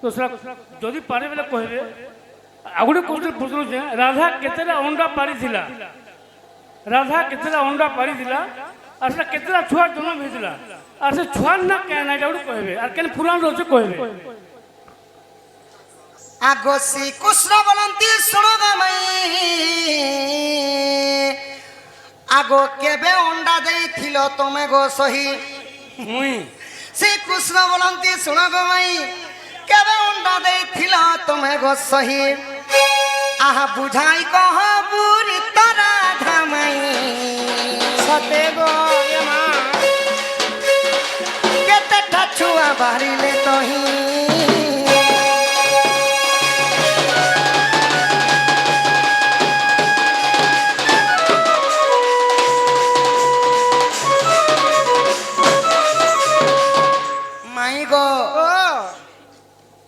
তো সেটা যদি পারে বলে কহবে। ଆଉ ଗୋଟେ କୋଶ୍ଚିନ୍ ପଚାରୁଛେ ରାଧା କେତେଟା ଅଣ୍ଡା ପାରିଥିଲା ରାଧା କେତେଟା ଅଣ୍ଡା ପାରିଥିଲା আর সেটা কেতেটা ছুয়া জন্ম হয়েছিল আর সে ছুয়ার না কেন এটা ଗୋଟେ কহবে আর কেন পুরাণ রয়েছে কহবে আগো শ্রীকৃষ্ণ বলন্তি শুনো গামাই আগো কেবে অন্ডা দেইছিল তুমি গো সহি মুই শ্রীকৃষ্ণ বলন্তি শুনো গামাই কেবে অন্ডা দেইছিল তুমি গো সহি আহা বুঝাই কহ বুড়ি তারা ধামাই সতে গো মা কেতেটা ছুয়া বাড়িলে তহি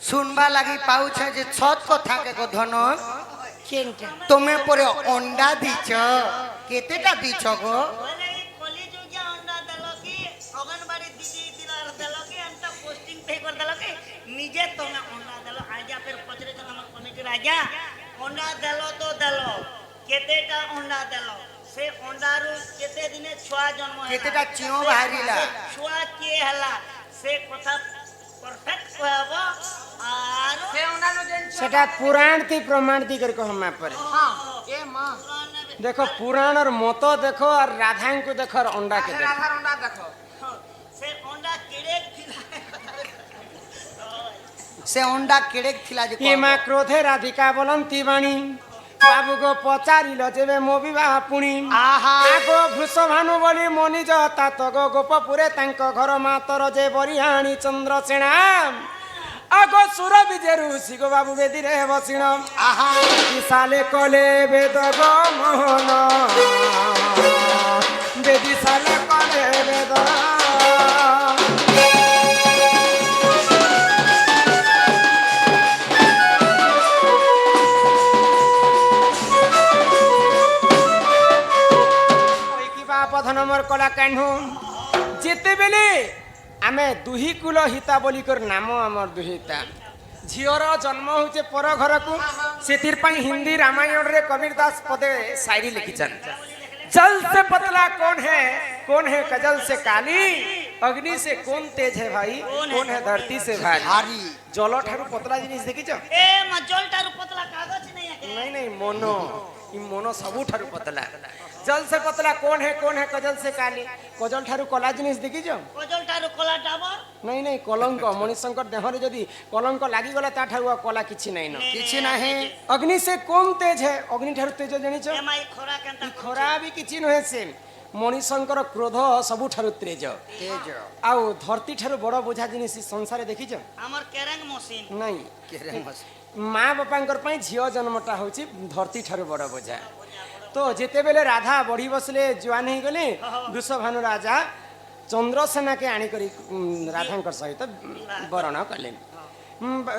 শুনবা লাগি পাউছে যে ছট কথা কে গো ধন তুমি পরে অন্ডা দিছ কেতেটা দিছ গো নিজে তুমি অন্ডা দেল আজা ফের পচরে তো আমার কমিটি রাজা অন্ডা দেল তো দেল কেতেটা অন্ডা দেল সে অন্ডারু কেতে দিনে ছুয়া জন্ম কেতেটা চিও বাহারিলা ছুয়া কে হেলা সে কথা परफेक्ट कहबो आर से उनानो जेन सेटा पुराण थी प्रमाण थी करको हम पर हां ए मां देखो पुराण और मतो देखो और राधा को देखो और अंडा के देखो राधा अंडा देखो से अंडा केड़े थिला से अंडा केड़े थिला जे ये मां क्रोधे राधिका बोलंती बाणी बाबू को पचारिलो जेबे मो विवाह पुणी आहा आगो भृषभानु बोली मनिज तात गो गोपपुरे तांको घर मातर जे बरिहाणी चंद्रसेना आगो सुर विजेरु सिगो बाबू बेदी रे बसिण आहा साले कले वेद गो मोहन बेदी साले कले वेद पधन मोर कला कान्हू जेते बेले आमे दुही कुल हिता बोली कर नाम हमर दुहिता झियर जन्म होचे पर घर को सेतिर पई हिंदी रामायण रे कबीरदास पदे शायरी लिखिछन जल से पतला कौन है कजल से काली अग्नि से कौन तेज है भाई कौन है धरती से भारी जल ठारू पतला जिनिस देखिछ ए म जल ठारू पतला कागज नहीं मनो इ मनो सबु ठारू पतला जल से पतला कौन है कजल से काली कजल ठारू कला जिनिस देखिछ कजल ठारू कला डाबर नहीं कलंक मनुष्यंकर देहरे जदि कलंक लागि गला ता ठारू कला किछि नहीं न किछि नाही अग्नि से कौन तेज है अग्नि ठारू तेज जनिछ एमाई खोरा केनता खोरा भी किछि नहे से मनुष्यंकर क्रोध सबु ठारू तेज आउ धरती ठारू बड़ बोझा जिनिस संसार देखिछ हमर केरंग मशीन नहीं केरंग मशीन मां बापांकर पई झियो जन्मटा होछि धरती ठारू बड़ बोझा तो जेते बेले राधा बढ़ी बसले जुआन ही गले वृषभानु राजा चंद्रसेना के आनी करी राधांकर सहित वरण कले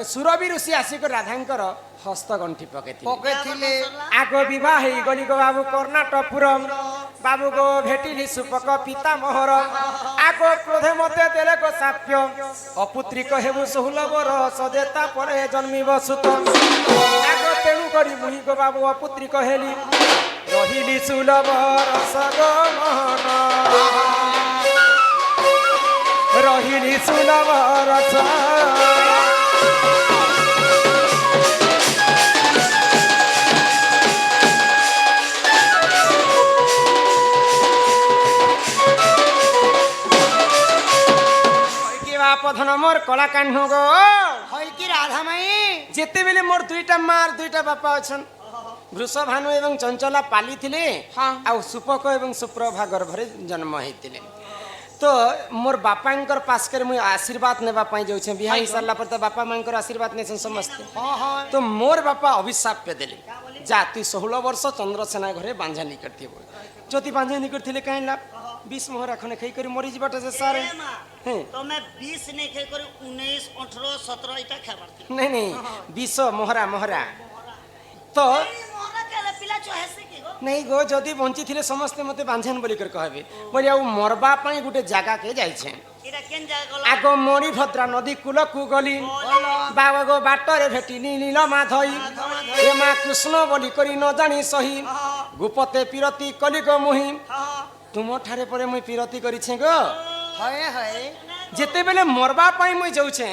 सुरबी ऋषि आसिक राधांकर हस्तगंठी पकेथिले आगो विवाह ही गली गो बाबू कर्णाटकपुरम बाबू गो भेटिली सुपक पिता मोहर आगो क्रोधे मते देले को साप्य अपुत्रिक हेबु सोहुलबर सदेता परे जन्मिब सुत आगो तेणु करी मुहि गो बाबू अपुत्रिक हेली रहिली सुलभ रस गो मोहन रहिली सुलभ रस पधन मोर कला कान्हू गो होई कि राधा माई जेते बेले मोर दुईटा मार दुईटा बापा अछन वृषभानु एवं चंचला पाली थिले आ सुपक एवं सुप्रभा गर्भरे जन्म हेतिले तो मोर बापांकर पास कर मुई आशीर्वाद नेबा पई जाउ छै बिहाई सरला पर त बापा मांकर आशीर्वाद ने समस्त तो मोर बापा अभिशाप पे देले जा तू 16 वर्ष चंद्रसेना घरे बांझानी करथि ज्योति बांझानी करथिले काई ला 20 मोहरा खने खई करी मरी जीवाटा से सारे तो मैं 20 नहीं खई करी 19 18 17 इटा खाबार नहीं 20 मोहरा तो नहीं गो जदि बंची थिले समस्त मते बांझन बोली कर कहबे बोली आ मरबा पई गुटे जागा के जाई छे এটা কেন জায়গা গল আগ মণিভদ্রা নদী কূলকু গলি বাবাগো বাটরে ভেটিলি নীল মাধই এ মা কৃষ্ণ বলি করি ন জানি সহি গুপতে পিরতি কলিগ মুহি তুমঠারে পরে মুই পিরতি করিছে গো হয়ে হয়ে যেতেবেলে মরবা পাই মুই যাউছে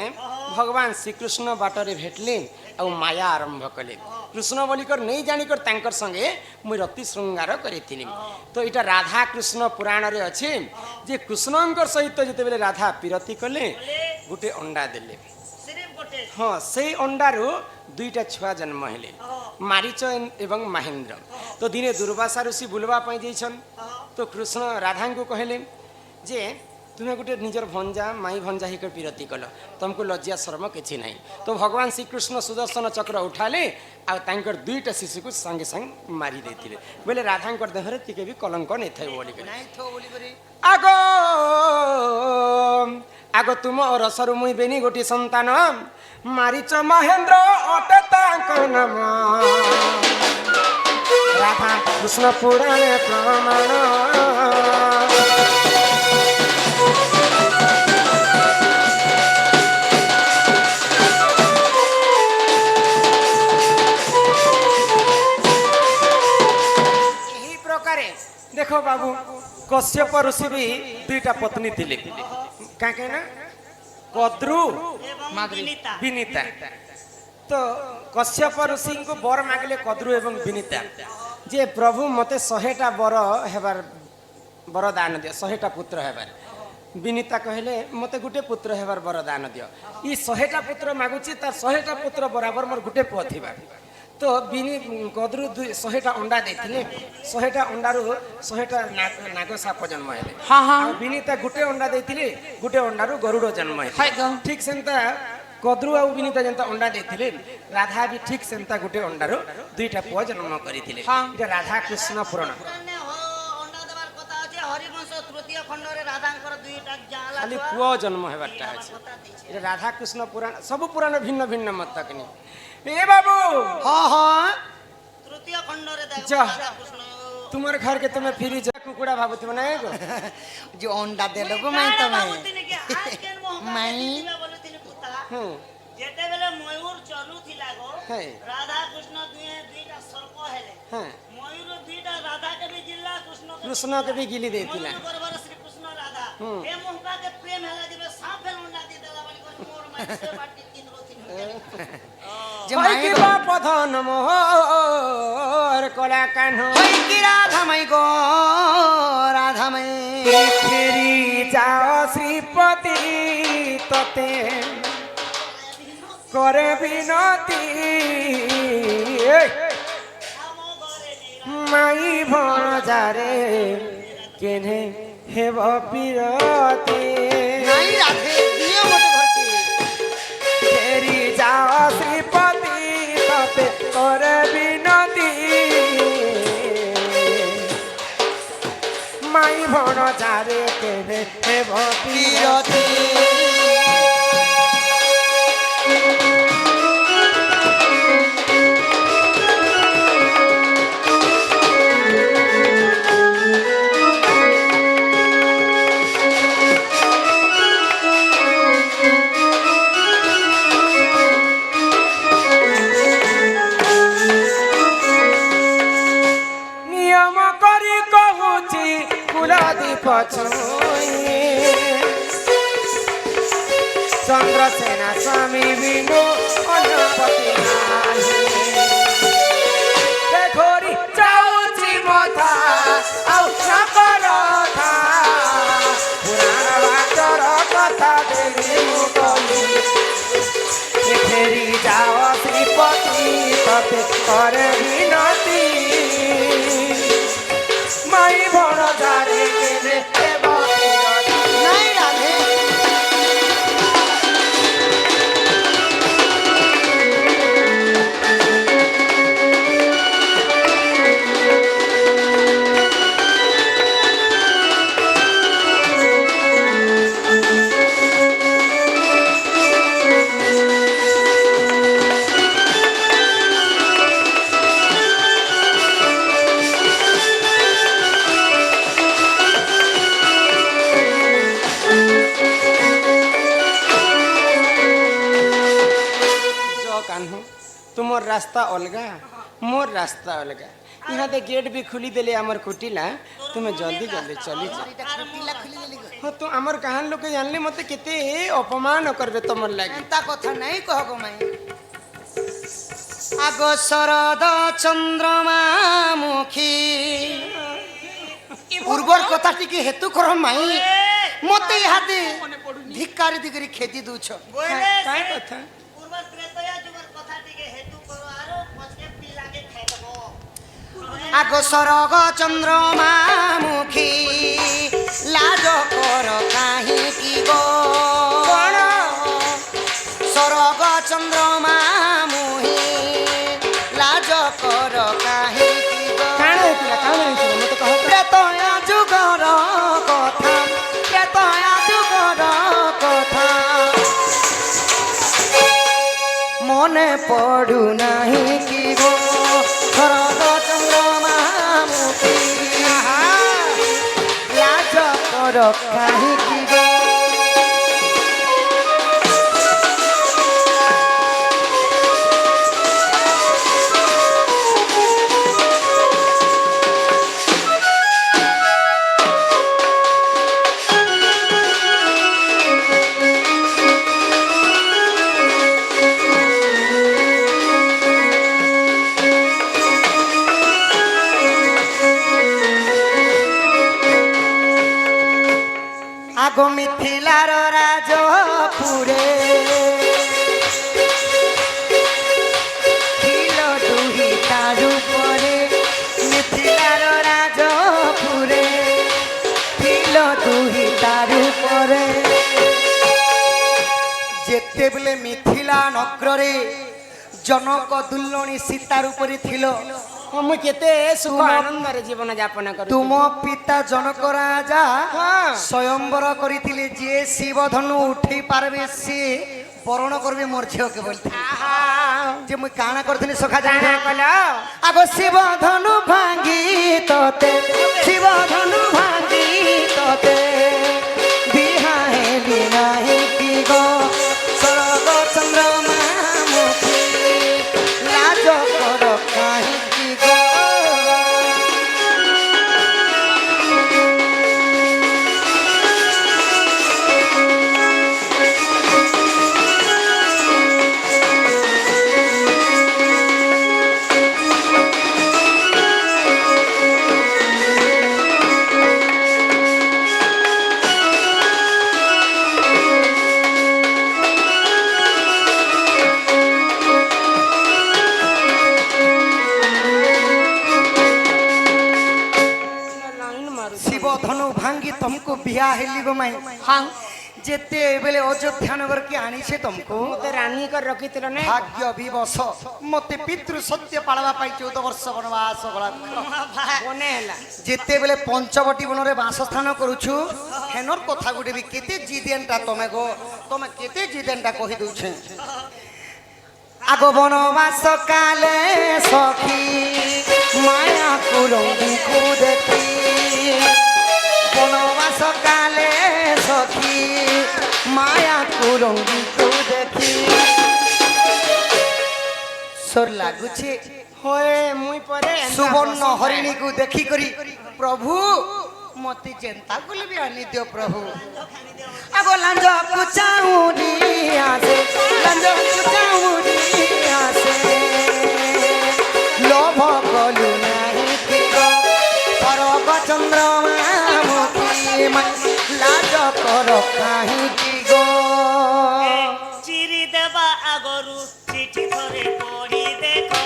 ভগবান শ্রীকৃষ্ণ বাটরে ভেটলি ଆଉ ମାୟା ଆରମ୍ଭ କଲେ କୃଷ୍ଣ ବୋଲିକର ନେଇ ଜାଣିକର ତାଙ୍କର ସଙ୍ଗେ ମୁଇଁ ରତି ଶୃଙ୍ଗାର କରିଥିଲି ତ ଏଇଟା ରାଧା କୃଷ୍ଣ ପୁରାଣରେ ଅଛି ଯେ କୃଷ୍ଣଙ୍କର ସହିତ ଯେତେବେଳେ ରାଧା ପିରତି କଲେ ଗୋଟେ ଅଣ୍ଡା ଦେଲେ ସିରିଫ ଗୋଟେ ହଁ ସେଇ ଅଣ୍ଡାରୁ ଦୁଇଟା ଛୁଆ ଜନ୍ମ ହେଲେ ମାରିଚ ଏବଂ ମହେନ୍ଦ୍ର ତ ଦିନେ ଦୁର୍ବାସା ଋଷି ବୁଲବା ପାଇଁ ଯାଇଛନ୍ ତ କୃଷ୍ଣ ରାଧାଙ୍କୁ କହିଲେ ଯେ तुम्हें गोटे निजर भंजा माई भंजा ही पिरती कल तुमको लज्जा शर्म किसी ना तो भगवान श्रीकृष्ण सुदर्शन चक्र उठाले आर दुईटा शिशु को संगे संग मारी देते बोले राधा देहरे टिके भी कलंक नहीं थे बोली आग आग तुम रसरु मुई बेनी गोटी संतान मारीच महेंद्र अटे नाम राधा कृष्ण पुराण प्रमाण देखो बाबू कश्यप ऋषि भी दुईटा पत्नी थिले काहे ना कद्रु এবং বিনিতা विनीता तो कश्यप ऋषि को बर मागले कद्रु एवं विनीता जे प्रभु मते 100टा बर हेबार वरदान दियो 100टा पुत्र हेबार विनीता कहले मते गुटे पुत्र हेबार वरदान दियो ई 100टा पुत्र मागुची तार 100टा पुत्र बराबर मोर गुटे पुଅ थिबा तो बिनी कद्रु 100टा अंडा देथिले 100टा अंडारू 100टा नाग साप जन्म हेले हाँ हाँ विनीता गुटे अंडा देथिले गुटे अंडारू गरुड़ जन्म हेले ठीक सेंता कद्रु आ विनीता जनता अंडा देथिले राधा भी ठीक सेंता गुटे अंडारू दुईटा पुଅ जन्म करिथिले इटा राधा कृष्ण पुराण পুরাণে অন্ডা দেবার কথা আছে হরিবংশ তৃতীয় খণ্ডরে রাধাঙ্কর দুইটা জালা खाली पुଅ जन्म हेबारटा আছে इटा राधा कृष्ण पुराण सब पुराण भिन्न भिन्न मत तकनी ए बाबू हाँ हाँ তৃতীয় খণ্ডরে দেখো যা। রাধা কৃষ্ণ तुम्हारे घर के तुम्हें फिरी जा कुकुड़ा भाबुत बनाए गो जो अंडा दे लोगो मैं तुम्हें ভাবুতিনি কি আজ কেন মোহকা মাই। দিবা বলতিনি পুতা हम्म যেতেবেলে ময়ূর চলুথিলা গো হ্যাঁ। রাধা কৃষ্ণ দুইটা সর্প হেলে हाँ ময়ূর দুইটা রাধা কে भी जिल्ला कृष्ण कृष्ण के भी गिली देतिला ময়ূর গর্ভর শ্রী কৃষ্ণ রাধা এ মোহকা কে প্রেম হেলা দিবে সাফে লন্ডা দি দেলা বলি করে মোর মাইছে বাটি তিন রথিন जो भाई माई की गो पधन मोहर कला कान्हो होई की राधा माई गो राधा माई फेरी जाओ श्रीपति तते करे बिनती माई भण जारे केने हेब पिरती नहीं राधे दियो मत घर की फेरी जाओ श्रीपति तते करे बिनती माई भण जारे केने हेब पिरती पीरती नियम करी कहूची कुलदीप छुई चंद्रसेना स्वामी बिनु अन्नपति नाही देखोरी जाऊची मथा आउ सकल था पुराण वाचर कथा देवी मुकली फेरी जाओ श्रीपति तते करे विनती माई भण जारे केने हेब पिरती नहीं राधे कान्हू तुमर रास्ता अलगा मोर रास्ता अलगा यहाँ दे गेट भी खुली देले हमर कुटिला तुम्हें जल्दी जल्दी चली जा हाँ तो हमर कहान लोग जानले मते केते अपमान करबे तुमर लागी एंता कथा नहीं कहबो माई आगो शरद चंद्रमा मुखी पूर्वर कथा टिके हेतु कर माई मते इहादे धिक्कारी दिगरी खेती दूछ काय कथा पूर्व त्रेतया जुगर कथा टिके हेतु करो आरो पछे पिला के खाइ देबो आगो सरग चंद्रमा मुखी लाज कर काहे की गो सरग चंद्रमा मुही लाज कर काहे की गो काण हेतिला मते कह प्रेतया जुगर कथा प्रेतया जुगर कथा मने पड़ू नहीं की गो शरद चंद्रमा मुखी लाज कर काहे की गो आगो मिथिलार राजपुरे खिल दुही तारु परे मिथिलार राजपुरे खिल दुही तारु परे जेते बेले मिथिला नगरे जनक दुल्लणी सीतार उपरे थिलो हम केते सुख आनंद रे जीवन यापन कर तुम पिता जनक राजा हाँ। स्वयंवर करथिले जे शिव धनु उठे पारबे से बरण करबे मोर झियो के बोलते जे मुई काना करथिनी सखा जाने कला आगो शिव धनु भांगी तोते शिव धनु भांगी तोते बिहाए बिनाहे की गो सरग चंद्रमा मुखी लाज कर काहे की गो लाइन मारू शिव धनु भांगी तुमको बिहा हेली गो माई हाँ जेते बेले अयोध्या नगर के आनी से तुमको मते रानी कर रखितिल ने भाग्य विवश मते पितृ सत्य पाळवा पाई 14 वर्ष वनवास गला बने हैला जेते बेले पंचवटी वन रे वासस्थान करूछु हेनर कथा गुटे भी केते जिदेनटा तमे गो तमे केते जिदेनटा कहि दउछे आगो वनवास काले सखी माया कुरंगी को देखी वनवास काले सखी माया कुरंगी को देखी सोर लागुछे होए मुई परे सुवर्ण हरिणी को देखी करी प्रभु मते जेंता गुल भी आनी दियो प्रभु आगो लांज कुचाउनी आसे लांज कुचाउनी आसे लोभ कलु नाही किगो सरग चंद्रमा मुखी लाज कर काहे किगो चिरी देबा आगरु चिठी थरे पढ़ी देखो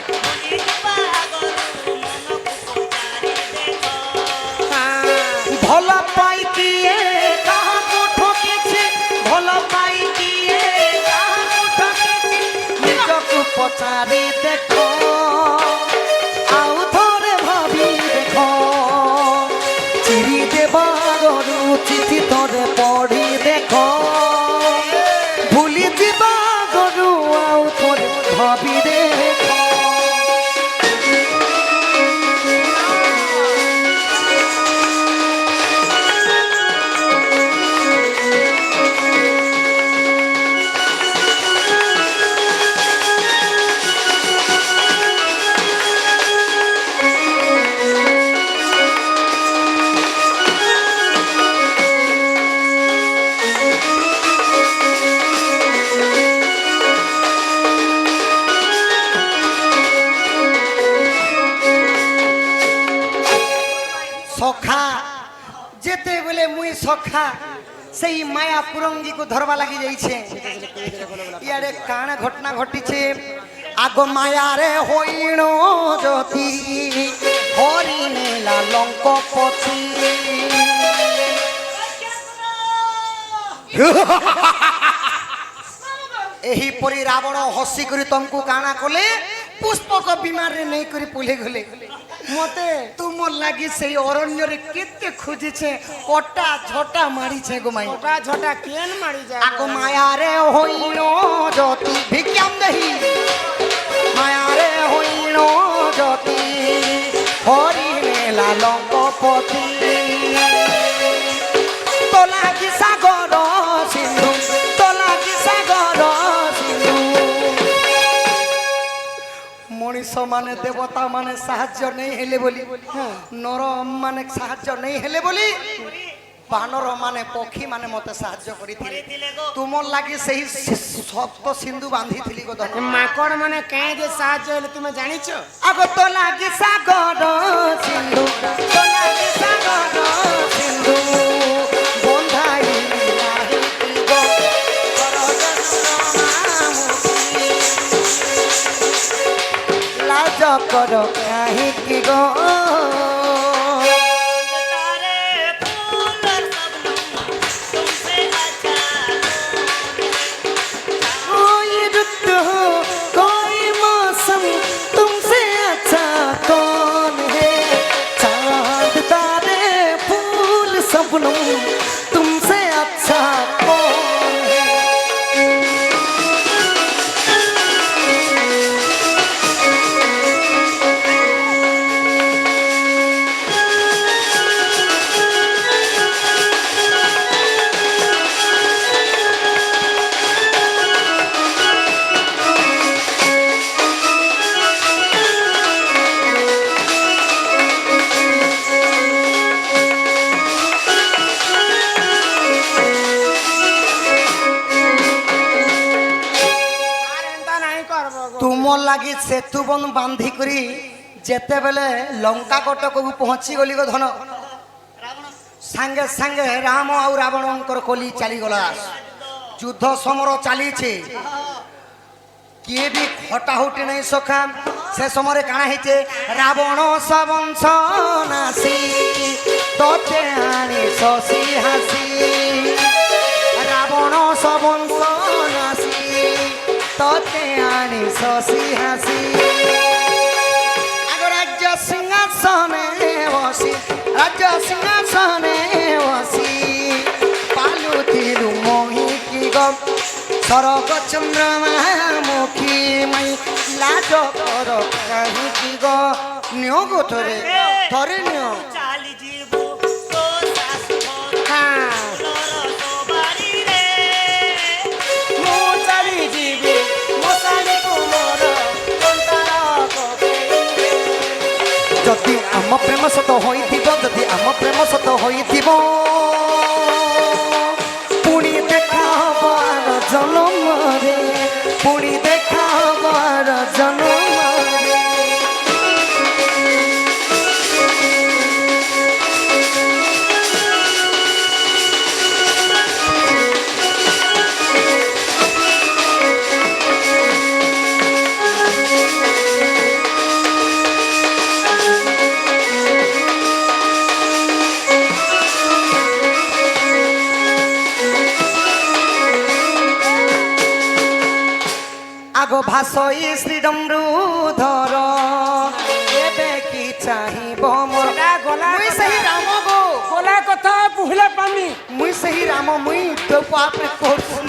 बुझी देबा आगरु मनकु पचारी देखो भल पाई किए काहाकु ठकिछि भल पाई किए काहाकु ठकिछि निजकु पचारी देखो आउ थोरे भाबी देखो चिरी देबा गरु चिठी थोरे पढ़ी देखो भूली दिबा गरु आउ थोरे भाबी देखो সখা সেই মায়া পুরঙ্গী কু ধরবা লাগি যাইছে ইয়ারে কাণ ঘটনা ঘটিছে আগ মায়ারে হইণ জ্যোতি হরিণে লালঙ্ক পতি ଏହିପରି ରାବଣ ହସିକରି ତମକୁ କାଣା କଲେ ପୁଷ୍ପକ ବିମାନରେ ନେଇକରି ପୁଲେ ଗଲେ ମତେ ତୁମ ଲାଗି ସେଇ ଅରଣ୍ୟରେ କେତେ ଖୋଜିଛେ କଟା ଝଟା ମାରିଛେ ଗୋମାଇ छोटा छोटा केन मारी जा ଆଗ ମାୟାରେ ହୋଇଣ ଜ୍ୟୋତି ଭିକ୍ଷାମ ଦେହି ମାୟାରେ ହୋଇଣ ଜ୍ୟୋତି ହରିଣେ ଲାଲଙ୍କ ପତି ତୋଲା କି ସାଗର ସିନ୍ଧୁ ତୋଲା କି ସାଗର ସିନ୍ଧୁ ମଣିଷ ମାନେ ଦେବତା ମାନେ ସାହାଯ୍ୟ ନେଇ ହେଲେ ବୋଲି ନର ମାନେ ସାହାଯ୍ୟ ନେଇ ହେଲେ ବୋଲି ବାନର ମାନେ ପକ୍ଷୀ ମାନେ ମତେ ସାହାଯ୍ୟ କରିଥିଲେ ତୁମର ଲାଗି ସେହି ସପ୍ତ ସିନ୍ଧୁ ବାନ୍ଧିଥିଲି ଗୋ ଧନ ମାକଡ଼ ମାନେ କାହିଁ ଯେ ସାହାଯ୍ୟ ହେଲେ ତୁମେ ଜାଣିଛ ଆଗ ତ ଲାଗି ସାଗର ସିନ୍ଧୁ ତ ଲାଗି ସାଗର ସିନ୍ଧୁ ବନ୍ଧାଇ ନାହିଁ ଗୋ ଲାଜ କର କାହିଁକି ଗୋ कोई रुत हो कोई मौसम तुमसे अच्छा कौन है चांद तारे फूल सपनों तुमसे अच्छा कौन है ଆରେ ଏନ୍ତା ନାହିଁ କରବ ଗୋ ତୁମ ଲାଗି ସେତୁ ବନ୍ଧ ବାନ୍ଧି କରି ଯେତେବେଳେ ଲଙ୍କା କଟକକୁ ପହଞ୍ଚି ଗଲି ଗୋ ଧନ ସାଙ୍ଗେ ସାଙ୍ଗେ ରାମ ଆଉ ରାବଣଙ୍କର କଲି ଚାଲିଗଲା ଯୁଦ୍ଧ ସମର ଚାଲିଛି କିଏ ବି ହଟାହୁଟି ନାହିଁ ସଖା ସେ ସମୟରେ କାଣା ହେଇଛେ ରାବଣ ସବଂଶ ନାସି ତୋତେ ଆଣି ଶଶି ହାସି ରାବଣ ସବଂଶ ନାସି ତୋତେ ଆଣି ଶଶି ହାସି আগ রাজ্য সিংহাসনে বসি রাজ্য সিংহাসনে বসি পালুতিলু মহিকি গম সরগ চন্দ্রমা মুখী মাই লাজ কর কাহিকি গ নিও গো থরে থরে নিও চালি জীবু তো শাশু হ্যাঁ বাড়ি রে ମୁଁ ଚାଲିଯିବି ମଶାଣିକୁ ମୋର କଣ୍ଟାର ପକେଇବେ। যদি আম প্রেম সত হইথিব যদি আম প্রেম সত হইথিব পুଣି দেখা হবার জনমরে পুଣି দেখা হবার জনমরে আগ ভাসই শ্রীডম্রু ধর এবে কি চাহিব মোর ସେଟା ଗଲା মুই କଥା। সেই রাম গো ଗଲା କଥା ପୁହିଲା ପାନି মুই সেই রাম মুই তো আপনি করছুন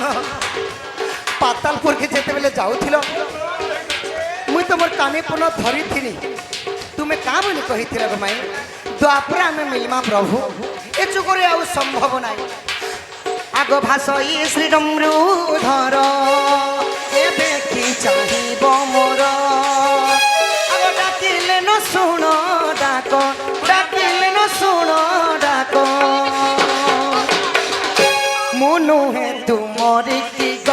পাতালপুরকে যেতেবেলে যাউছিল মুই তোমার কানে পুনঃ ধরিথিনি তুমি কা বলি কহিছিল গো মাই দ্বাপরে আমি মিলমা প্রভু এ চুকরে আউ সম্ভব নাই আগ ভাসই শ্রীডম্রু ধর এবে কি চাহিব মোর আগ ডাকিলে ন শুণ ডাক ডাকিলে ন শুণ ডাক মনু হে তুমরি কি গ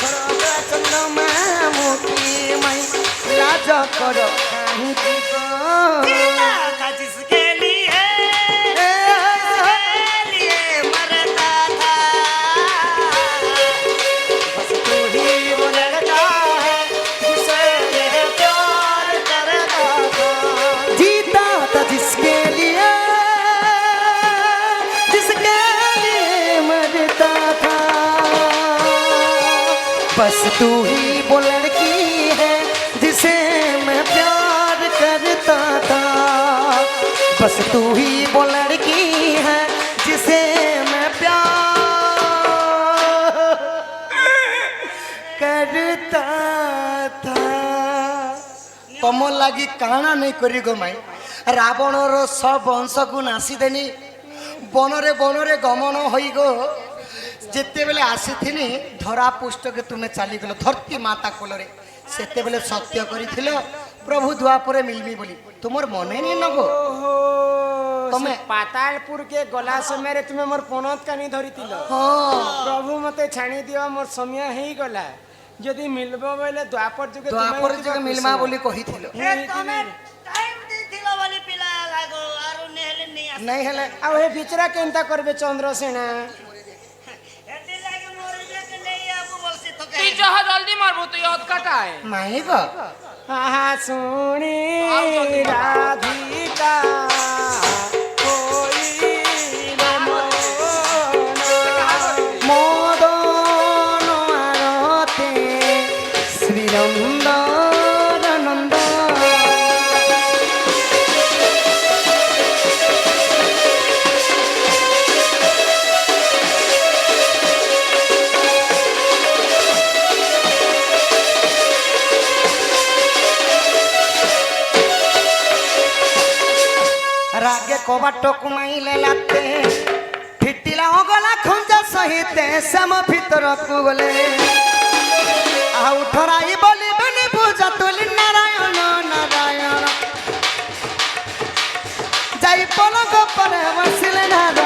সরগ চন্দ্রমা মুখী মাই লাজ কর কাহিকি গ जिसके लिए बस तू ही वो लड़की है जिसे मैं प्यार करता था, बस तू ही वो लड़की है जिसे मैं प्यार करता था। तुम लगी काना नहीं करी गो माई रावण रो सब वंश को नासी देनी बनरे बनरे गमन होई गो जिते बेले आसी धरा पुष्ट के तुम्हें चली गल धरती माता कोलरे सेते बेले सत्य करिथिल प्रभु द्वापर मिलमी बोली तुमर मने नहीं नगो तुम्हें पातालपुर के गला समय तुम्हें मोर पनत कानी धरी हाँ प्रभु मते छाणी दियो मोर समय ही गला यदि मिलबो बोले द्वापर जुगे द्वापर जुगे मिलमा बोली कहिथिल तमे टाइम देथिलो वाली पिला लागो आरो नेहले नहीं आस नहीं हेले आ हे बिचरा केनता करबे चंद्रसेना एते लागे मोरे जे के नहीं आबू बोलसी तो তুই যাহা জলদি মারবো তুই অত কাটায় माई गो आहा सुनी राधिका कोई मदन आरते श्री नंदन नंदन रागे कबाट कुमाइले लाते फिटिला हो गला खुंजा सहित सम भीतर को गले आ उठराई बोली बने पूजा तुली नारायण नारायण जाई पलक पर बसिले नारायण